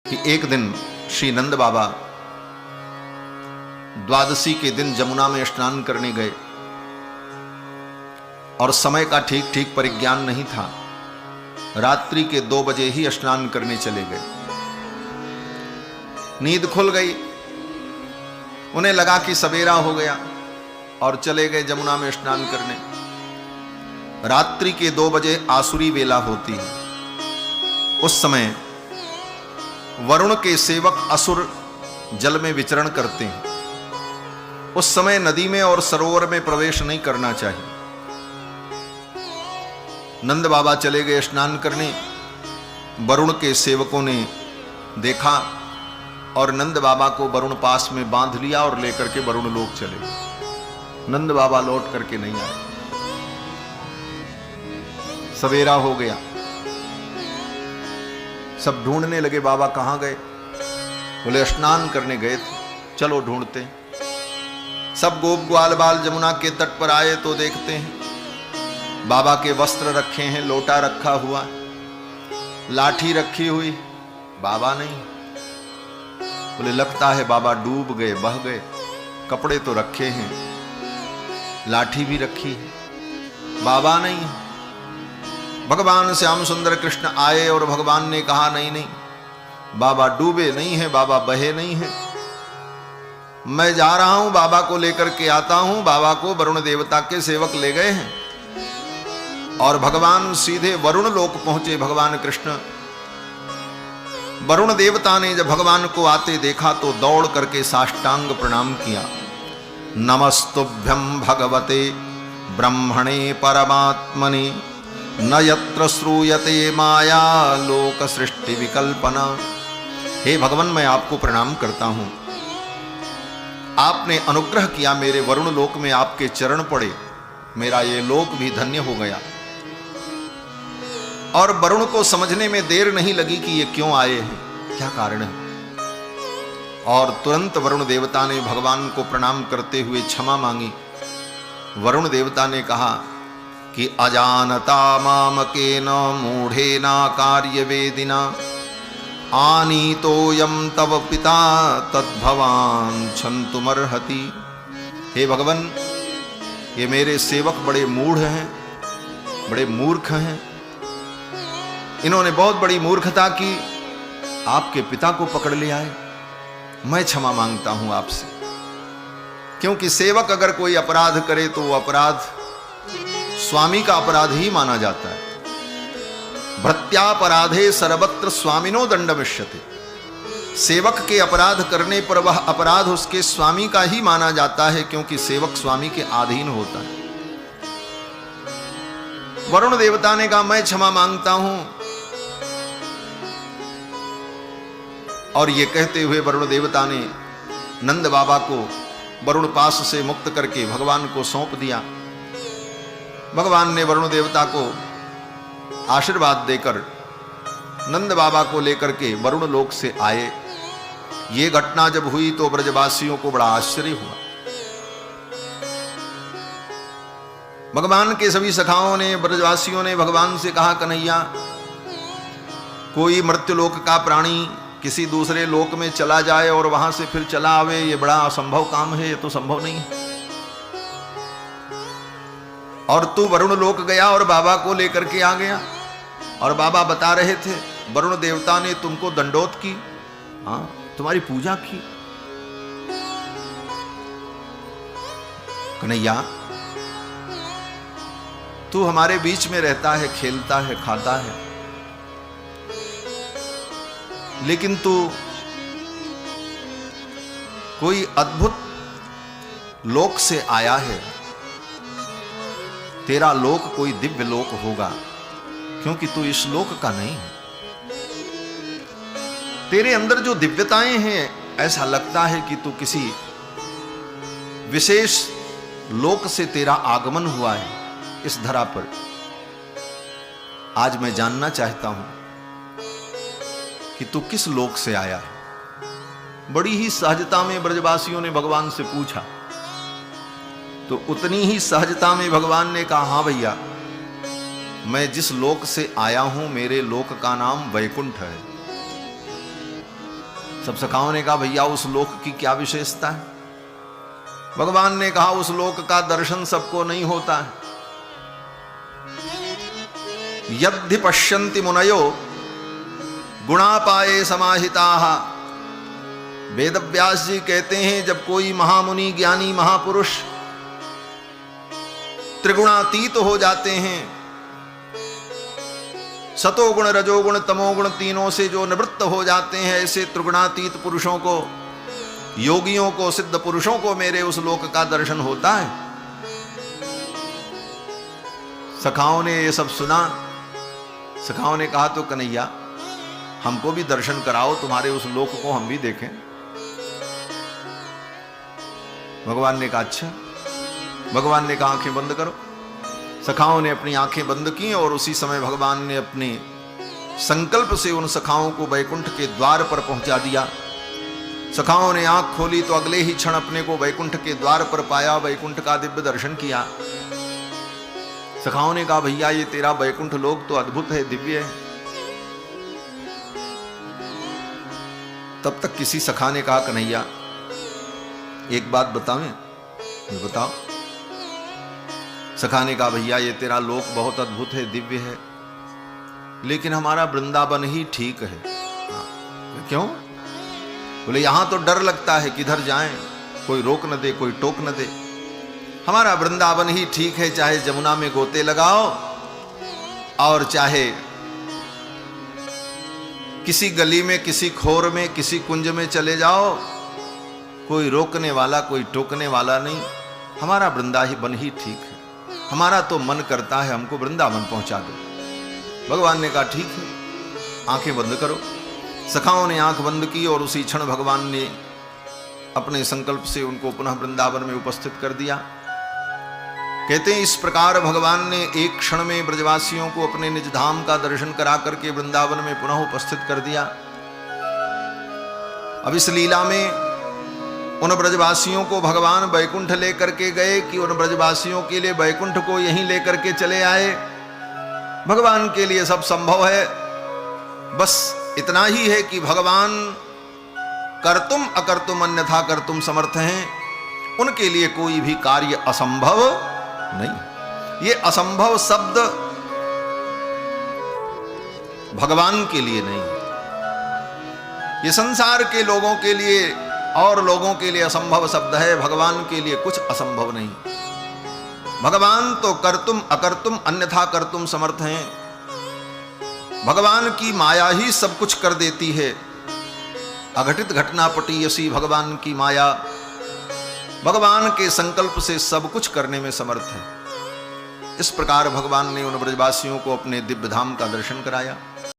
कि एक दिन श्री नंद बाबा द्वादशी के दिन जमुना में स्नान करने गए और समय का ठीक ठीक परिज्ञान नहीं था। रात्रि के 2 बजे ही स्नान करने चले गए। नींद खुल गई, उन्हें लगा कि सवेरा हो गया और चले गए जमुना में स्नान करने। रात्रि के 2 बजे आसुरी वेला होती है। उस समय वरुण के सेवक असुर जल में विचरण करते हैं। उस समय नदी में और सरोवर में प्रवेश नहीं करना चाहिए। नंद बाबा चले गए स्नान करने। वरुण के सेवकों ने देखा और नंद बाबा को वरुण पास में बांध लिया और लेकर के वरुण लोक चले गए। नंद बाबा लौट करके नहीं आए। सवेरा हो गया, सब ढूंढने लगे बाबा कहां गए। बोले स्नान करने गए थे, चलो ढूंढते हैं। सब गोप ग्वाल बाल जमुना के तट पर आए तो देखते हैं बाबा के वस्त्र रखे हैं, लोटा रखा हुआ, लाठी रखी हुई, बाबा नहीं। बोले लगता है बाबा डूब गए, बह गए। कपड़े तो रखे हैं, लाठी भी रखी है, बाबा नहीं। भगवान श्याम सुंदर कृष्ण आए और भगवान ने कहा नहीं नहीं, बाबा डूबे नहीं है, बाबा बहे नहीं है। मैं जा रहा हूं, बाबा को लेकर के आता हूं। बाबा को वरुण देवता के सेवक ले गए हैं और भगवान सीधे वरुण लोक पहुंचे। भगवान कृष्ण, वरुण देवता ने जब भगवान को आते देखा तो दौड़ करके साष्टांग प्रणाम किया। नमस्तुभ्यं भगवते ब्रह्मणे परमात्मने न यत्र श्रूयते माया लोक सृष्टि विकल्पना। हे भगवान, मैं आपको प्रणाम करता हूं। आपने अनुग्रह किया, मेरे वरुण लोक में आपके चरण पड़े, मेरा ये लोक भी धन्य हो गया। और वरुण को समझने में देर नहीं लगी कि ये क्यों आए हैं, क्या कारण है। और तुरंत वरुण देवता ने भगवान को प्रणाम करते हुए क्षमा मांगी। वरुण देवता ने कहा कि अजानता मामकेन मूढ़ेना कार्यवेदिना आनीतोयम तव पिता तद्भवान क्षन्तुमर्हति। हे भगवान, ये मेरे सेवक बड़े मूढ़ हैं, बड़े मूर्ख हैं। इन्होंने बहुत बड़ी मूर्खता की, आपके पिता को पकड़ ले आए। मैं क्षमा मांगता हूं आपसे, क्योंकि सेवक अगर कोई अपराध करे तो वो अपराध स्वामी का अपराध ही माना जाता है। भृत्यापराधे सर्वत्र स्वामिनो दंडमिष्यते। सेवक के अपराध करने पर वह अपराध उसके स्वामी का ही माना जाता है, क्योंकि सेवक स्वामी के अधीन होता है। वरुण देवता ने कहा मैं क्षमा मांगता हूं। और ये कहते हुए वरुण देवता ने नंद बाबा को वरुण पास से मुक्त करके भगवान को सौंप दिया। भगवान ने वरुण देवता को आशीर्वाद देकर नंद बाबा को लेकर के वरुण लोक से आए। ये घटना जब हुई तो ब्रजवासियों को बड़ा आश्चर्य हुआ। भगवान के सभी सखाओं ने, ब्रजवासियों ने भगवान से कहा कन्हैया, कोई मृत्युलोक का प्राणी किसी दूसरे लोक में चला जाए और वहां से फिर चला आवे, ये बड़ा असंभव काम है, ये तो संभव नहीं है। और तू वरुण लोक गया और बाबा को लेकर के आ गया। और बाबा बता रहे थे वरुण देवता ने तुमको दंडोत की, हाँ, तुम्हारी पूजा की। कन्हैया, तू हमारे बीच में रहता है, खेलता है, खाता है, लेकिन तू कोई अद्भुत लोक से आया है। तेरा लोक कोई दिव्य लोक होगा, क्योंकि तू इस लोक का नहीं है। तेरे अंदर जो दिव्यताएं हैं, ऐसा लगता है कि तू किसी विशेष लोक से तेरा आगमन हुआ है इस धरा पर। आज मैं जानना चाहता हूं कि तू किस लोक से आया है। बड़ी ही सहजता में ब्रजवासियों ने भगवान से पूछा, तो उतनी ही सहजता में भगवान ने कहा हाँ भैया, मैं जिस लोक से आया हूं, मेरे लोक का नाम वैकुंठ है। सब सखाओं ने कहा भैया उस लोक की क्या विशेषता है? भगवान ने कहा उस लोक का दर्शन सबको नहीं होता है। यद्धि पश्यन्ति मुनयो गुणापाये समाहिताः। वेदव्यास जी कहते हैं जब कोई महामुनि ज्ञानी महापुरुष त्रिगुणातीत हो जाते हैं, सतोगुण रजोगुण तमोगुण तीनों से जो निवृत्त हो जाते हैं, ऐसे त्रिगुणातीत पुरुषों को, योगियों को, सिद्ध पुरुषों को मेरे उस लोक का दर्शन होता है। सखाओं ने ये सब सुना। सखाओं ने कहा तो कन्हैया हमको भी दर्शन कराओ, तुम्हारे उस लोक को हम भी देखें। भगवान ने कहा अच्छा। भगवान ने कहा आंखें बंद करो। सखाओं ने अपनी आंखें बंद की और उसी समय भगवान ने अपने संकल्प से उन सखाओं को वैकुंठ के द्वार पर पहुंचा दिया। सखाओं ने आंख खोली तो अगले ही क्षण अपने को वैकुंठ के द्वार पर पाया, वैकुंठ का दिव्य दर्शन किया। सखाओं ने कहा भैया ये तेरा वैकुंठ लोक तो अद्भुत है, दिव्य है। तब तक किसी सखा ने कहा कन्हैया एक बात बतावें? ये बताओ। सखा ने कहा भैया ये तेरा लोक बहुत अद्भुत है, दिव्य है, लेकिन हमारा वृंदावन ही ठीक है। क्यों? बोले यहां तो डर लगता है, किधर जाएं, कोई रोक न दे, कोई टोक न दे। हमारा वृंदावन ही ठीक है, चाहे जमुना में गोते लगाओ और चाहे किसी गली में, किसी खोर में, किसी कुंज में चले जाओ, कोई रोकने वाला, कोई टोकने वाला नहीं। हमारा वृंदावन ही ठीक है। हमारा तो मन करता है हमको वृंदावन पहुंचा दो। भगवान ने कहा ठीक है, आंखें बंद करो। सखाओं ने आंख बंद की और उसी क्षण भगवान ने अपने संकल्प से उनको पुनः वृंदावन में उपस्थित कर दिया। कहते हैं इस प्रकार भगवान ने एक क्षण में ब्रजवासियों को अपने निज धाम का दर्शन करा करके वृंदावन में पुनः उपस्थित कर दिया। अब इस लीला में उन ब्रजवासियों को भगवान वैकुंठ लेकर के गए कि उन ब्रजवासियों के लिए वैकुंठ को यहीं लेकर के चले आए। भगवान के लिए सब संभव है, बस इतना ही है कि भगवान कर्तुम अकर्तुम अन्यथा कर्तुम समर्थ हैं। उनके लिए कोई भी कार्य असंभव नहीं। ये असंभव शब्द भगवान के लिए नहीं, ये संसार के लोगों के लिए और लोगों के लिए असंभव शब्द है। भगवान के लिए कुछ असंभव नहीं। भगवान तो कर्तुम अकर्तुम अन्यथा कर्तुम समर्थ हैं। भगवान की माया ही सब कुछ कर देती है। अघटित घटना पटीयसी भगवान की माया, भगवान के संकल्प से सब कुछ करने में समर्थ है। इस प्रकार भगवान ने उन ब्रजवासियों को अपने दिव्य धाम का दर्शन कराया।